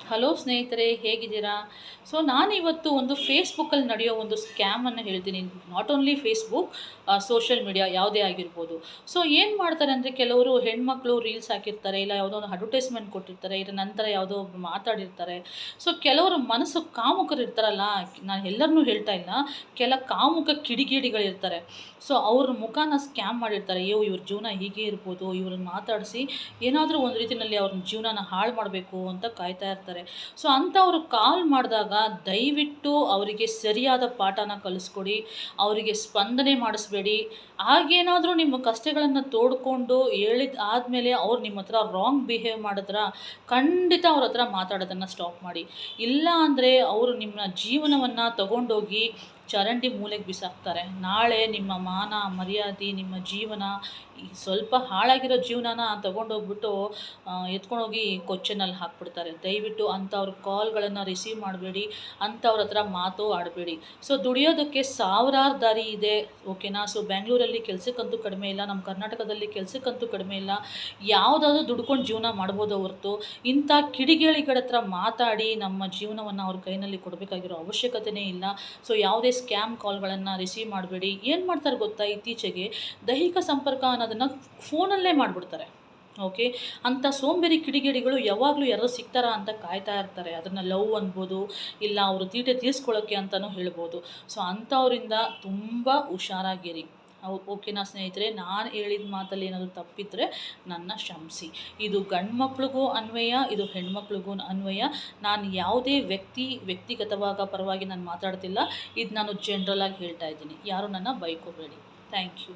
Hello ಸ್ನೇಹಿತರೆ, ಹೇಗಿದ್ದೀರಾ? So ನಾನಿವತ್ತು ಒಂದು ಫೇಸ್ಬುಕ್ಕಲ್ಲಿ ನಡೆಯೋ ಒಂದು ಸ್ಕ್ಯಾಮನ್ನು ಹೇಳ್ತೀನಿ. Not only Facebook, social media ಯಾವುದೇ ಆಗಿರ್ಬೋದು. ಸೊ ಏನು ಮಾಡ್ತಾರೆ ಅಂದರೆ, ಕೆಲವರು ಹೆಣ್ಮಕ್ಳು ರೀಲ್ಸ್ ಹಾಕಿರ್ತಾರೆ, ಇಲ್ಲ ಯಾವುದೋ ಒಂದು ಅಡ್ವರ್ಟೈಸ್ಮೆಂಟ್ ಕೊಟ್ಟಿರ್ತಾರೆ, ಇದರ ನಂತರ ಯಾವುದೋ ಒಬ್ರು ಮಾತಾಡಿರ್ತಾರೆ. ಸೊ ಕೆಲವರು ಮನಸ್ಸು ಕಾಮುಕರು ಇರ್ತಾರಲ್ಲ, ನಾನು ಎಲ್ಲರನ್ನೂ ಹೇಳ್ತಾ ಇಲ್ಲ, ಕೆಲ ಕಾಮುಕ ಕಿಡಿಗೇಡಿಗಳಿರ್ತಾರೆ. ಸೊ ಅವ್ರ ಮುಖಾನ ಸ್ಕ್ಯಾಮ್ ಮಾಡಿರ್ತಾರೆ. ಅಯ್ಯೋ, ಇವ್ರ ಜೀವನ ಹೀಗೆ ಇರ್ಬೋದು, ಇವ್ರನ್ನ ಮಾತಾಡಿಸಿ ಏನಾದರೂ ಒಂದು ರೀತಿಯಲ್ಲಿ ಅವ್ರ ಜೀವನನ ಹಾಳು ಮಾಡಬೇಕು ಅಂತ ಕಾಯ್ತಾ ಇರ್ತಾರೆ. ಸೊ ಅಂಥವ್ರು ಕಾಲ್ ಮಾಡಿದಾಗ ದಯವಿಟ್ಟು ಅವರಿಗೆ ಸರಿಯಾದ ಪಾಠನ ಕಲಿಸ್ಕೊಡಿ, ಅವರಿಗೆ ಸ್ಪಂದನೆ ಮಾಡಿಸ್ಬೇಡಿ. ಹಾಗೇನಾದರೂ ನಿಮ್ಮ ಕಷ್ಟಗಳನ್ನು ತೋಡ್ಕೊಂಡು ಹೇಳಿದ ಆದಮೇಲೆ ಅವ್ರು ನಿಮ್ಮ ಹತ್ರ ರಾಂಗ್ ಬಿಹೇವ್ ಮಾಡಿದ್ರೆ ಖಂಡಿತ ಅವ್ರ ಹತ್ರ ಮಾತಾಡೋದನ್ನು ಸ್ಟಾಪ್ ಮಾಡಿ. ಇಲ್ಲ ಅಂದರೆ ಅವರು ನಿಮ್ಮ ಜೀವನವನ್ನು ತಗೊಂಡೋಗಿ ಚರಂಡಿ ಮೂಲೆಗೆ ಬಿಸಾಕ್ತಾರೆ. ನಾಳೆ ನಿಮ್ಮ ಮಾನ ಮರ್ಯಾದೆ, ನಿಮ್ಮ ಜೀವನ, ಈ ಸ್ವಲ್ಪ ಹಾಳಾಗಿರೋ ಜೀವನನ ತಗೊಂಡೋಗ್ಬಿಟ್ಟು ಎತ್ಕೊಂಡೋಗಿ ಕೊಚ್ಚೆನಲ್ಲಿ ಹಾಕ್ಬಿಡ್ತಾರೆ. ದಯವಿಟ್ಟು ಅಂಥವ್ರ ಕಾಲ್ಗಳನ್ನು ರಿಸೀವ್ ಮಾಡಬೇಡಿ, ಅಂಥವ್ರ ಹತ್ರ ಮಾತು ಆಡಬೇಡಿ. ಸೊ ದುಡಿಯೋದಕ್ಕೆ ಸಾವಿರಾರು ದಾರಿ ಇದೆ, ಓಕೆನಾ? ಸೊ ಬೆಂಗಳೂರಲ್ಲಿ ಕೆಲಸಕ್ಕಂತೂ ಕಡಿಮೆ ಇಲ್ಲ, ನಮ್ಮ ಕರ್ನಾಟಕದಲ್ಲಿ ಕೆಲಸಕ್ಕಂತೂ ಕಡಿಮೆ ಇಲ್ಲ. ಯಾವುದಾದ್ರೂ ದುಡ್ಕೊಂಡು ಜೀವನ ಮಾಡ್ಬೋದು ಹೊರತು ಇಂಥ ಕಿಡಿಗೇಡಿಗಳ ಹತ್ರ ಮಾತಾಡಿ ನಮ್ಮ ಜೀವನವನ್ನು ಅವ್ರ ಕೈನಲ್ಲಿ ಕೊಡಬೇಕಾಗಿರೋ ಅವಶ್ಯಕತೆಯೇ ಇಲ್ಲ. ಸೊ ಯಾವುದೇ ಸ್ಕ್ಯಾಮ್ ಕಾಲ್ಗಳನ್ನು ರಿಸೀವ್ ಮಾಡಬೇಡಿ. ಏನು ಮಾಡ್ತಾರೆ ಗೊತ್ತಾ, ಇತ್ತೀಚೆಗೆ ದೈಹಿಕ ಸಂಪರ್ಕ ಅನ್ನೋದನ್ನು ಫೋನಲ್ಲೇ ಮಾಡಿಬಿಡ್ತಾರೆ. ಓಕೆ, ಅಂಥ ಸೋಂಬೇರಿ ಕಿಡಿಗೇಡಿಗಳು ಯಾವಾಗಲೂ ಯಾರೋ ಸಿಗ್ತಾರಾ ಅಂತ ಕಾಯ್ತಾ ಇರ್ತಾರೆ. ಅದನ್ನು ಲವ್ ಅನ್ಬೋದು, ಇಲ್ಲ ಅವರು ತೀಟೆ ತೀರಿಸ್ಕೊಳ್ಳೋಕ್ಕೆ ಅಂತಲೂ ಹೇಳ್ಬೋದು. ಸೊ ಅಂಥವರಿಂದ ತುಂಬ ಹುಷಾರಾಗಿರಿ. ಓಕೆನಾ ಸ್ನೇಹಿತರೆ? ನಾನು ಹೇಳಿದ ಮಾತಲ್ಲಿ ಏನಾದರೂ ತಪ್ಪಿದರೆ ನನ್ನ ಕ್ಷಮಿಸಿ. ಇದು ಗಂಡು ಮಕ್ಳಿಗೂ ಅನ್ವಯ, ಇದು ಹೆಣ್ಮಕ್ಳಿಗೂ ಅನ್ವಯ. ನಾನು ಯಾವುದೇ ವ್ಯಕ್ತಿಗತವಾಗ ಪರವಾಗಿ ನಾನು ಮಾತಾಡ್ತಿಲ್ಲ. ಇದು ನಾನು ಜನರಲಾಗಿ ಹೇಳ್ತಾ ಇದ್ದೀನಿ. ಯಾರು ನನ್ನ ಬೈಕೋಬೇಡಿ. Thank you.